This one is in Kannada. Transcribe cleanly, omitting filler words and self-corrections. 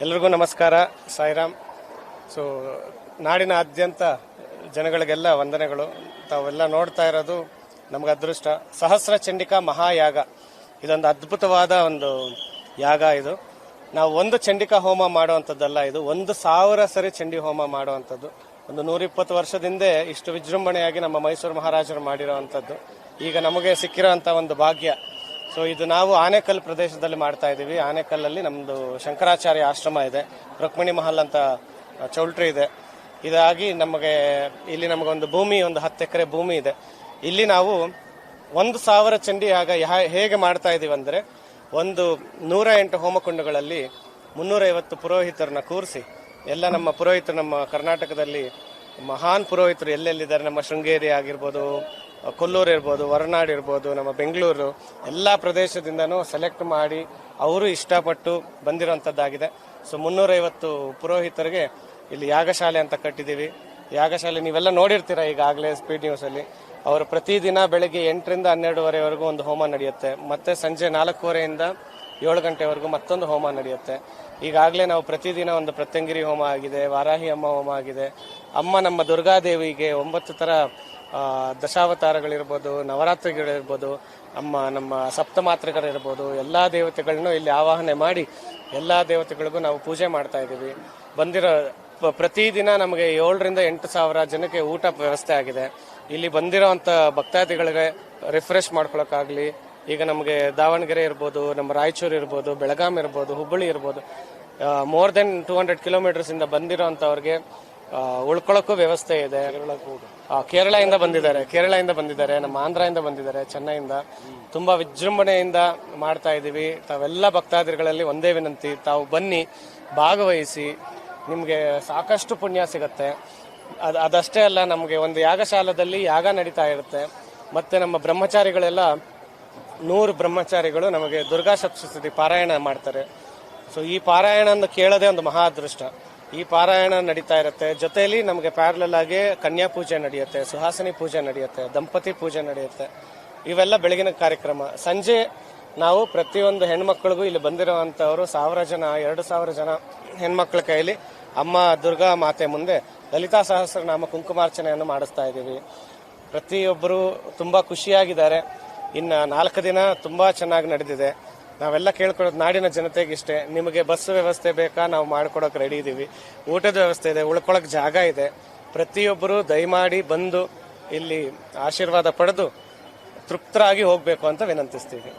ಎಲ್ರಿಗೂ ನಮಸ್ಕಾರ, ಸಾಯಿರಾಮ್. ಸೊ ನಾಡಿನಾದ್ಯಂತ ಜನಗಳಿಗೆಲ್ಲ ವಂದನೆಗಳು. ತಾವೆಲ್ಲ ನೋಡ್ತಾ ಇರೋದು ನಮ್ಗೆ ಅದೃಷ್ಟ. ಸಹಸ್ರ ಚಂಡಿಕಾ ಮಹಾಯಾಗ, ಇದೊಂದು ಅದ್ಭುತವಾದ ಒಂದು ಯಾಗ. ಇದು ನಾವು ಒಂದು ಚಂಡಿಕಾ ಹೋಮ ಮಾಡುವಂಥದ್ದಲ್ಲ, ಇದು 1,000 ಸರಿ ಚಂಡಿ ಹೋಮ ಮಾಡುವಂಥದ್ದು. ಒಂದು 120 ವರ್ಷದಿಂದ ಇಷ್ಟು ವಿಜೃಂಭಣೆಯಾಗಿ ನಮ್ಮ ಮೈಸೂರು ಮಹಾರಾಜರು ಮಾಡಿರುವಂಥದ್ದು ಈಗ ನಮಗೆ ಸಿಕ್ಕಿರೋಂಥ ಒಂದು ಭಾಗ್ಯ. ಸೊ ಇದು ನಾವು ಆನೇಕಲ್ ಪ್ರದೇಶದಲ್ಲಿ ಮಾಡ್ತಾ ಇದ್ದೀವಿ. ಆನೇಕಲ್ಲಲ್ಲಿ ನಮ್ಮದು ಶಂಕರಾಚಾರ್ಯ ಆಶ್ರಮ ಇದೆ, ರುಕ್ಮಿಣಿ ಮಹಲ್ ಅಂತ ಚೌಲ್ಟ್ರಿ ಇದೆ. ಇದಾಗಿ ಇಲ್ಲಿ ನಮಗೊಂದು ಭೂಮಿ, ಒಂದು 10 ಎಕರೆ ಭೂಮಿ ಇದೆ. ಇಲ್ಲಿ ನಾವು 1,000 ಚಂಡಿ ಯಾಗ ಹೇಗೆ ಮಾಡ್ತಾ ಇದೀವಿ ಅಂದರೆ, ಒಂದು 108 ಹೋಮಕುಂಡಗಳಲ್ಲಿ 350 ಪುರೋಹಿತರನ್ನ ಕೂರಿಸಿ, ಎಲ್ಲ ನಮ್ಮ ಪುರೋಹಿತರು, ನಮ್ಮ ಕರ್ನಾಟಕದಲ್ಲಿ ಮಹಾನ್ ಪುರೋಹಿತರು ಎಲ್ಲೆಲ್ಲಿದ್ದಾರೆ, ನಮ್ಮ ಶೃಂಗೇರಿ ಆಗಿರ್ಬೋದು, ಕೊಲ್ಲೂರು ಇರ್ಬೋದು, ಹೊರನಾಡು ಇರ್ಬೋದು, ನಮ್ಮ ಬೆಂಗಳೂರು, ಎಲ್ಲ ಪ್ರದೇಶದಿಂದನೂ ಸೆಲೆಕ್ಟ್ ಮಾಡಿ ಅವರು ಇಷ್ಟಪಟ್ಟು ಬಂದಿರೋಂಥದ್ದಾಗಿದೆ. ಸೊ 350 ಪುರೋಹಿತರಿಗೆ ಇಲ್ಲಿ ಯಾಗಶಾಲೆ ಅಂತ ಕಟ್ಟಿದ್ದೀವಿ. ಯಾಗಶಾಲೆ ನೀವೆಲ್ಲ ನೋಡಿರ್ತೀರ ಈಗಾಗಲೇ ಸ್ಪೀಡ್ ನ್ಯೂಸಲ್ಲಿ. ಅವರು ಪ್ರತಿದಿನ ಬೆಳಗ್ಗೆ 8ರಿಂದ 12ವರೆವರೆಗೂ ಒಂದು ಹೋಮ ನಡೆಯುತ್ತೆ. ಮತ್ತೆ ಸಂಜೆ 4:15ರಿಂದ 7 ಗಂಟೆವರೆಗೂ ಮತ್ತೊಂದು ಹೋಮ ನಡೆಯುತ್ತೆ. ಈಗಾಗಲೇ ನಾವು ಪ್ರತಿದಿನ ಒಂದು ಪ್ರತ್ಯಂಗಿರಿ ಹೋಮ ಆಗಿದೆ, ವಾರಾಹಿ ಅಮ್ಮ ಹೋಮ ಆಗಿದೆ. ನಮ್ಮ ದುರ್ಗಾದೇವಿಗೆ 9 ಥರ ದಶಾವತಾರಗಳಿರ್ಬೋದು, ನವರಾತ್ರಿಗಳಿರ್ಬೋದು, ನಮ್ಮ ಸಪ್ತಮಾತ್ರೆಗಳಿರ್ಬೋದು, ಎಲ್ಲ ದೇವತೆಗಳನ್ನೂ ಇಲ್ಲಿ ಆವಾಹನೆ ಮಾಡಿ ಎಲ್ಲ ದೇವತೆಗಳಿಗೂ ನಾವು ಪೂಜೆ ಮಾಡ್ತಾ ಇದ್ದೀವಿ. ಪ್ರತಿದಿನ ನಮಗೆ 7ರಿಂದ 8,000 ಜನಕ್ಕೆ ಊಟ ವ್ಯವಸ್ಥೆ ಆಗಿದೆ. ಇಲ್ಲಿ ಬಂದಿರೋಂಥ ಭಕ್ತಾದಿಗಳಿಗೆ ರಿಫ್ರೆಶ್ ಮಾಡ್ಕೊಳಕ್ಕಾಗಲಿ, ಈಗ ನಮಗೆ ದಾವಣಗೆರೆ ಇರ್ಬೋದು, ನಮ್ಮ ರಾಯಚೂರು ಇರ್ಬೋದು, ಬೆಳಗಾಂ ಇರ್ಬೋದು, ಹುಬ್ಬಳ್ಳಿ ಇರ್ಬೋದು, ಮೋರ್ ದೆನ್ 200 ಕಿಲೋಮೀಟರ್ಸ್ ಇಂದ ಬಂದಿರೋಂಥವ್ರಿಗೆ ಉಳ್ಕೊಳ್ಳೋಕ್ಕೂ ವ್ಯವಸ್ಥೆ ಇದೆ. ಕೇರಳದಿಂದ ಬಂದಿದ್ದಾರೆ, ನಮ್ಮ ಆಂಧ್ರದಿಂದ ಬಂದಿದ್ದಾರೆ, ಚೆನ್ನೈಯಿಂದ. ತುಂಬಾ ವಿಜೃಂಭಣೆಯಿಂದ ಮಾಡ್ತಾ ಇದ್ದೀವಿ. ತಾವೆಲ್ಲ ಭಕ್ತಾದಿಗಳಲ್ಲಿ ಒಂದೇ ವಿನಂತಿ, ತಾವು ಬನ್ನಿ, ಭಾಗವಹಿಸಿ, ನಿಮಗೆ ಸಾಕಷ್ಟು ಪುಣ್ಯ ಸಿಗತ್ತೆ. ಅದಷ್ಟೇ ಅಲ್ಲ, ನಮಗೆ ಒಂದು ಯಾಗಶಾಲದಲ್ಲಿ ಯಾಗ ನಡೀತಾ ಇರುತ್ತೆ. ಮತ್ತೆ ನಮ್ಮ ಬ್ರಹ್ಮಚಾರಿಗಳೆಲ್ಲ 100 ಬ್ರಹ್ಮಚಾರಿಗಳು ನಮಗೆ ದುರ್ಗಾ ಸಪ್ತಶತಿ ಪಾರಾಯಣ ಮಾಡ್ತಾರೆ. ಸೊ ಈ ಪಾರಾಯಣ ಕೇಳೋದೇ ಒಂದು ಮಹಾ ಅದೃಷ್ಟ. ಈ ಪಾರಾಯಣ ನಡೀತಾ ಇರುತ್ತೆ. ಜೊತೆಯಲ್ಲಿ ನಮಗೆ ಪ್ಯಾರಲಲ್ ಆಗಿ ಕನ್ಯಾ ಪೂಜೆ ನಡೆಯುತ್ತೆ, ಸುಹಾಸಿನಿ ಪೂಜೆ ನಡೆಯುತ್ತೆ, ದಂಪತಿ ಪೂಜೆ ನಡೆಯುತ್ತೆ. ಇವೆಲ್ಲ ಬೆಳಗಿನ ಕಾರ್ಯಕ್ರಮ. ಸಂಜೆ ನಾವು ಪ್ರತಿಯೊಂದು ಹೆಣ್ಮಕ್ಳಿಗೂ ಇಲ್ಲಿ ಬಂದಿರುವಂತವರು 1000 ಜನ, 2,000 ಜನ ಹೆಣ್ಮಕ್ಳ ಕೈಯಲ್ಲಿ ಅಮ್ಮ ದುರ್ಗಾ ಮಾತೆ ಮುಂದೆ ಲಲಿತಾ ಸಹಸ್ರನಾಮ ಕುಂಕುಮಾರ್ಚನೆಯನ್ನು ಮಾಡಿಸ್ತಾ ಇದ್ದೀವಿ. ಪ್ರತಿಯೊಬ್ಬರು ತುಂಬಾ ಖುಷಿಯಾಗಿದ್ದಾರೆ. ಇನ್ನು 4 ದಿನ ತುಂಬಾ ಚೆನ್ನಾಗಿ ನಡೆದಿದೆ. ನಾವೆಲ್ಲ ಕೇಳ್ಕೊಡೋದು ನಾಡಿನ ಜನತೆಗೆ ಇಷ್ಟೇ, ನಿಮಗೆ ಬಸ್ ವ್ಯವಸ್ಥೆ ಬೇಕಾ, ನಾವು ಮಾಡ್ಕೊಡೋಕೆ ರೆಡಿ ಇದೀವಿ. ಊಟದ ವ್ಯವಸ್ಥೆ ಇದೆ, ಉಳ್ಕೊಳಕ್ ಜಾಗ ಇದೆ. ಪ್ರತಿಯೊಬ್ಬರು ದಯಮಾಡಿ ಬಂದು ಇಲ್ಲಿ ಆಶೀರ್ವಾದ ಪಡೆದು ತೃಪ್ತರಾಗಿ ಹೋಗ್ಬೇಕು ಅಂತ ವಿನಂತಿಸ್ತೀವಿ.